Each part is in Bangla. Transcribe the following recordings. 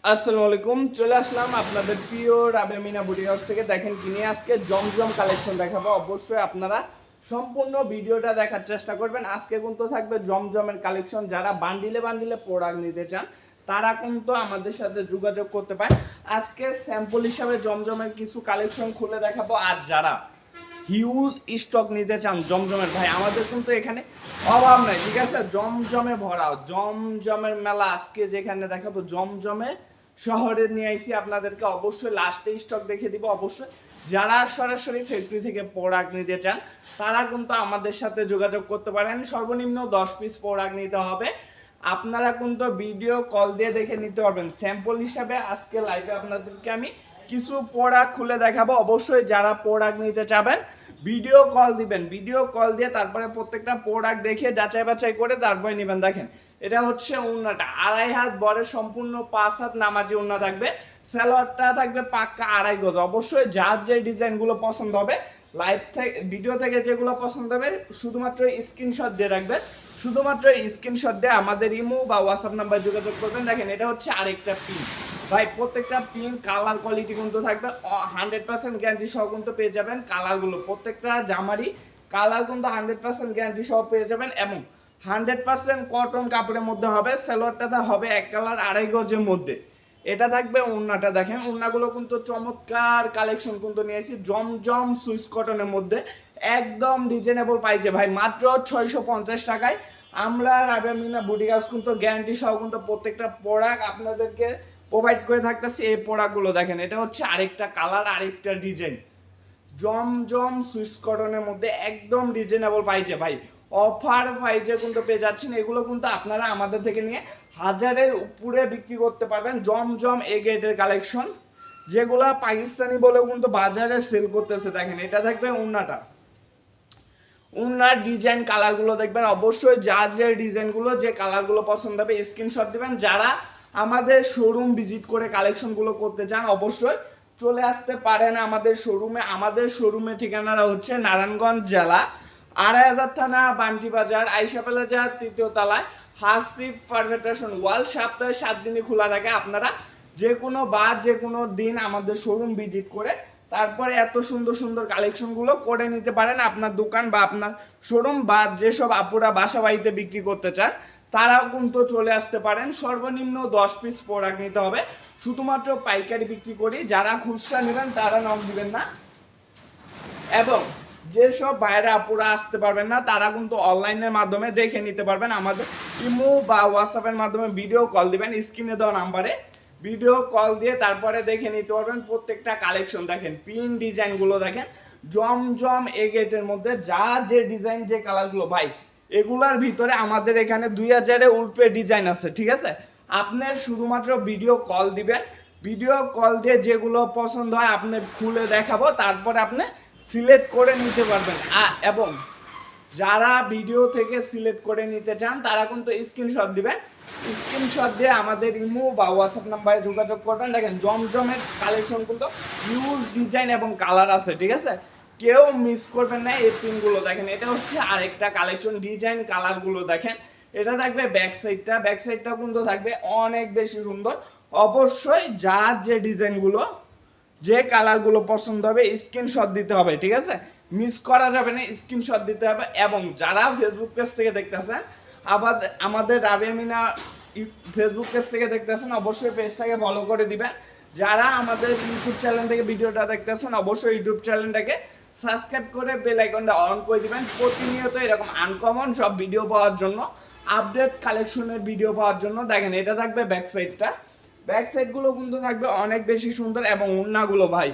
আসসালামু আলাইকুম, চলে আসলাম আপনাদের প্রিয় রাবেয়া মিনা বুটিক হাউস থেকে। দেখেন কিনে আজকে জমজম কালেকশন দেখাবো। অবশ্যই আপনারা সম্পূর্ণ ভিডিওটা দেখার চেষ্টা করবেন। আজকে কিন্তু থাকবে জমজমের কালেকশন। যারা বান্ডিলে বান্ডিলে প্রোডাক্ট নিতে চান তারা কিন্তু আমাদের সাথে যোগাযোগ করতে পারেন। আজকে স্যাম্পল হিসাবে জমজমের কিছু কালেকশন খুলে দেখাবো। আর যারা হিউজ স্টক নিতে চান জমজমের, ভাই আমাদের কিন্তু এখানে অভাব নাই, ঠিক আছে? জমজমে ভরা, জমজমের মেলা আজকে যেখানে দেখাবো জমজমে শহরে নিয়ে আইসি আপনাদেরকে। অবশ্যই লাস্টে স্টক দেখে দিব। অবশ্যই যারা সরাসরি ফ্যাক্টরি থেকে প্রোডাক্ট নিতে চান তারা কিন্তু আমাদের সাথে যোগাযোগ করতে পারেন। সর্বনিম্ন 10 পিস প্রোডাক্ট নিতে হবে। আপনারা কিন্তু ভিডিও কল দিয়ে দেখে নিতে পারবেন। স্যাম্পল হিসাবে আজকে লাইভে আপনাদেরকে আমি কিছু প্রোডাক্ট খুলে দেখাবো। অবশ্যই যারা প্রোডাক্ট নিতে চাবেন ভিডিও কল দিবেন, ভিডিও কল দিয়ে তারপরে প্রত্যেকটা প্রোডাক্ট দেখে যাচাই বাছাই করে তারপরে নেবেন। দেখেন এটা হচ্ছে উন্নাটা, 2.5 হাত বড়, সম্পূর্ণ 5 হাত নামাজি উন্না থাকবে। সালোয়ারটা থাকবে পাক্কা 2.5 গজ। অবশ্যই যার যে ডিজাইনগুলো পছন্দ হবে, লাইভ থেকে ভিডিও থেকে যেগুলো পছন্দ হবে শুধুমাত্র স্ক্রিনশট দিয়ে রাখবেন। শুধুমাত্র স্ক্রিনশট দিয়ে আমাদের ইমো বা হোয়াটসঅ্যাপ নাম্বার যোগাযোগ করবেন। দেখেন এটা হচ্ছে আরেকটা পিন, ভাই প্রত্যেকটা পিন কালার কোয়ালিটি কিন্তু থাকবে 100% গ্যারান্টি সহ কিন্তু পেয়ে যাবেন। কালারগুলো প্রত্যেকটা জামারই কালার কিন্তু 100% গ্যারান্টি সহ পেয়ে যাবেন এবং 100% কটন কাপড়ের মধ্যে হবে। সালোয়ারটা হবে এক কালার 2.5 গজের মধ্যে। এটা থাকবে ওড়নাটা। দেখেন ওড়নাগুলো কিন্তু চমৎকার কালেকশন কিন্তু নিয়েছি জমজম সুইস কটনের মধ্যে, একদম রিজনেবল পাইছে ভাই, মাত্র 650 টাকায়। আমরা রাবেয়া মিনা বুটিক হাউস কিন্তু গ্যারান্টি সহ কিন্তু প্রত্যেকটা প্রোডাক্ট আপনাদেরকে প্রোভাইড করে থাকতেছি। এই প্রোডাক্টগুলো দেখেন এটা হচ্ছে আরেকটা কালার, আরেকটা ডিজাইন জমজম সুইস কটনের মধ্যে একদম রিজনেবল পাইছে ভাই, অফার প্রাইজে কিন্তু পেয়ে যাচ্ছেন। এগুলো কিন্তু আপনারা আমাদের থেকে নিয়ে 1000-এর উপরে বিক্রি করতে পারবেন। জমজম এ গ্রেডের কালেকশন যেগুলা পাকিস্তানি বলেও কিন্তু বাজারে সেল করতেছে। দেখেন এটা থাকবে উন্নাটা, উন্নার ডিজাইন কালারগুলো দেখবেন। অবশ্যই যার যে ডিজাইনগুলো যে কালারগুলো পছন্দ হবে স্ক্রিনশট দিবেন। যারা আমাদের শোরুম ভিজিট করে কালেকশনগুলো করতে চান অবশ্যই চলে আসতে পারেন আমাদের শোরুমে। আমাদের শোরুমের ঠিকানাটা হচ্ছে নারায়ণগঞ্জ জেলা 2.5 থানা, বান্টি বাজার, আইসা প্লাজা 3য় তলায়, হাসিব পারফেকশন ওয়াল। সপ্তাহে 7 দিনই খোলা থাকে। আপনারা যে কোনো বার যে কোনো দিন আমাদের শোরুম ভিজিট করে তারপরে এত সুন্দর সুন্দর কালেকশনগুলো করে নিতে পারেন আপনার দোকান বা আপনার শোরুম, বা যেসব আপুরা বাসা বাড়িতে বিক্রি করতে চান তারাও কিন্তু চলে আসতে পারেন। সর্বনিম্ন 10 পিস প্রোডাক্ট নিতে হবে। শুধুমাত্র পাইকারি বিক্রি করি, যারা খুচরা নেবেন তারা নক দিবেন না। এবং যেসব বাইরে আপুরা আসতে পারবেন না তারা কিন্তু অনলাইনের মাধ্যমে দেখে নিতে পারবেন। আমাদের ইমো বা হোয়াটসঅ্যাপের মাধ্যমে ভিডিও কল দিবেন স্ক্রিনে দেওয়া নাম্বারে, ভিডিও কল দিয়ে তারপরে দেখে নিতে পারবেন প্রত্যেকটা কালেকশন। দেখেন পিন ডিজাইনগুলো দেখেন জমজম এ গেটের মধ্যে, যা যে ডিজাইন যে কালারগুলো ভাই এগুলার ভিতরে আমাদের এখানে 2000-এর উপরে ডিজাইন আছে, ঠিক আছে? আপনি শুধুমাত্র ভিডিও কল দিবেন, ভিডিও কল দিয়ে যেগুলো পছন্দ হয় আপনি খুলে দেখাবো, তারপরে আপনি সিলেক্ট করে নিতে পারবেন। এবং যারা ভিডিও থেকে সিলেক্ট করে নিতে চান তারা কিন্তু স্ক্রিনশট দিবেন। স্ক্রিনশট দিয়ে আমাদের ইমো বা হোয়াটসঅ্যাপ নাম্বারে যোগাযোগ করবেন। দেখেন জমজমের কালেকশন কিন্তু ইউজ ডিজাইন এবং কালার আছে, ঠিক আছে? কেউ মিস করবেন না। এই পিনগুলো দেখেন এটা হচ্ছে আরেকটা কালেকশন, ডিজাইন কালারগুলো দেখেন। এটা থাকবে ব্যাক সাইডটা, ব্যাক সাইডটা কিন্তু থাকবে অনেক বেশি সুন্দর। অবশ্যই যার যে ডিজাইনগুলো যে কালারগুলো পছন্দ হবে স্ক্রিনশট দিতে হবে, ঠিক আছে? মিস করা যাবে না, স্ক্রিনশট দিতে হবে। এবং যারা ফেসবুক পেজ থেকে দেখতেছেন আবার আমাদের রাবেয়া মিনা ফেসবুক পেজ থেকে দেখতেছেন অবশ্যই পেজটাকে ফলো করে দিবেন। যারা আমাদের ইউটিউব চ্যানেল থেকে ভিডিওটা দেখতেছেন অবশ্যই ইউটিউব চ্যানেলটাকে সাবস্ক্রাইব করে বেল আইকনটা অন করে দিবেন। প্রতিনিয়ত এরকম আনকমন সব ভিডিও পাওয়ার জন্য, আপডেট কালেকশনের ভিডিও পাওয়ার জন্য। দেখেন এটা থাকবে ব্যাক সাইডটা, ব্যাক সাইডগুলো কিন্তু থাকবে অনেক বেশি সুন্দর। এবং ওড়নাগুলো ভাই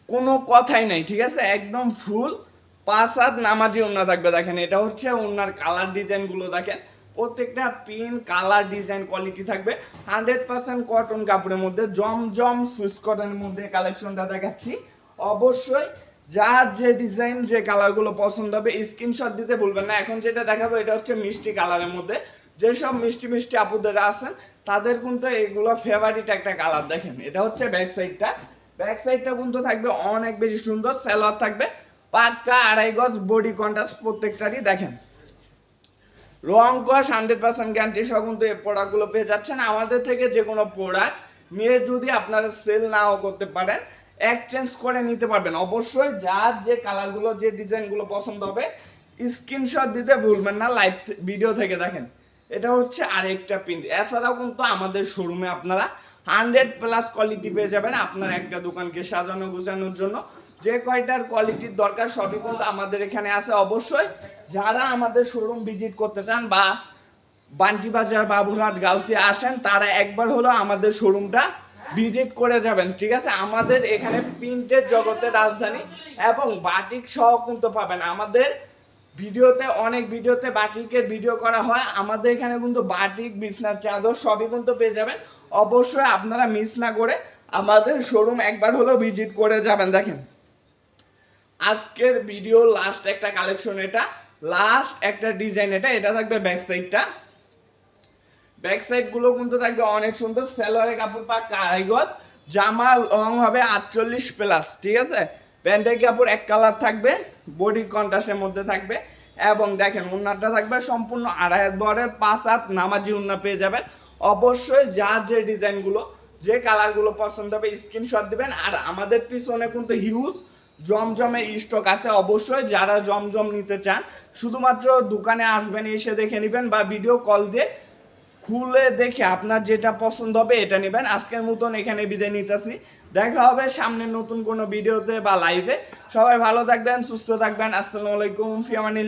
কোনো কথাই নাই, ঠিক আছে? একদম ফুল 5 হাত নামাজি ওড়না থাকবে। দেখেন এটা হচ্ছে ওড়নার কালার ডিজাইনগুলো দেখেন, প্রত্যেকটা পিন কালার ডিজাইন কোয়ালিটি থাকবে 100% কটন কাপড়ের মধ্যে, জমজম সুইস কটনের মধ্যে কালেকশনটা দেখাচ্ছি। অবশ্যই যার যে ডিজাইন যে কালারগুলো পছন্দ হবে স্ক্রিনশট দিতে ভুলবেন না। এখন যেটা দেখাবো এটা হচ্ছে মিষ্টি কালারের মধ্যে, যেসব মিষ্টি মিষ্টি আপুদেরা আছেন তাদের কিন্তু এগুলো ফেভারিট একটা কালার। দেখেন এটা হচ্ছে ব্যাক সাইডটা, ব্যাক সাইডটা কিন্তু থাকবে অনেক বেশি সুন্দর। সালোয়ার থাকবে পাক্কা 2.5 গজ, বডি কন্ট্রাস্ট প্রত্যেকটারই। দেখেন রং কস 100% গ্যারান্টি সহ কিন্তু এই প্রোডাক্টগুলো পেয়ে যাচ্ছেন। আমাদের থেকে যে কোনো প্রোডাক্ট নিয়ে যদি আপনারা সেল নাও করতে পারেন, এক্সচেঞ্জ করে নিতে পারবেন। অবশ্যই যার যে কালারগুলো যে ডিজাইনগুলো পছন্দ হবে স্ক্রিনশট দিতে ভুলবেন না। লাইভ ভিডিও থেকে দেখেন, এটা হচ্ছে আরেকটা প্রিন্ট। এছাড়াও কিন্তু আমাদের শোরুমে আপনারা 100+ কোয়ালিটি পেয়ে যাবেন আপনার একটা দোকানকে সাজানো গোছানোর জন্য। যে কয়টার কোয়ালিটির দরকার সবই কিন্তু আমাদের এখানে আছে। অবশ্যই যারা আমাদের শোরুম ভিজিট করতে চান বা বান্টি বাজার, বাবুরহাট, গাউসিয়া আসেন, তারা একবার হলো আমাদের শোরুমটা ভিজিট করে যাবেন, ঠিক আছে? আমাদের এখানে প্রিন্টের জগতের রাজধানী এবং বাটিক সহ কিন্তু পাবেন। আমাদের ভিডিওতে অনেক ভিডিওতে বাটিকের ভিডিও করা হয়। আমাদের এখানে কিন্তু বাটিক, বিছনার চাদর সবই কিন্তু পেয়ে যাবেন। অবশ্যই আপনারা মিস না করে আমাদের শোরুম একবার হলো ভিজিট করে যাবেন। দেখেন আজকের ভিডিও লাস্ট একটা কালেকশন, এটা লাস্ট একটা ডিজাইন, এটা থাকবে ব্যাক সাইডটা। ব্যাক সাইড গুলো কিন্তু থাকবে অনেক সুন্দর। সালোয়ারের কাপড় পা কারিগর, জামা লং হবে 48+, ঠিক আছে? প্যান্টের কাপড় এক কালার থাকবে, বডি কন্ট্রাস্টের মধ্যে থাকবে এবং দেখেন ওন্নাটা থাকবে সম্পূর্ণ 2.5 হাত বহরের 5 হাত নামাজি ওন্না পেয়ে যাবেন। অবশ্যই যার যে ডিজাইনগুলো যে কালারগুলো পছন্দ হবে স্ক্রিনশট দিবেন। আর আমাদের পিছনে কিন্তু হিউজ জমজমের স্টক আছে। অবশ্যই যারা জমজম নিতে চান শুধুমাত্র দোকানে আসবেন, এসে দেখে নেবেন বা ভিডিও কল দিয়ে খুলে দেখে আপনার যেটা পছন্দ হবে এটা নেবেন। আজকের মতন এখানে বিদায় নিতেছি, দেখা হবে সামনে নতুন কোনো ভিডিওতে বা লাইভে। সবাই ভালো থাকবেন, সুস্থ থাকবেন। আসসালামু আলাইকুম, ফি আমানিল্লাহ।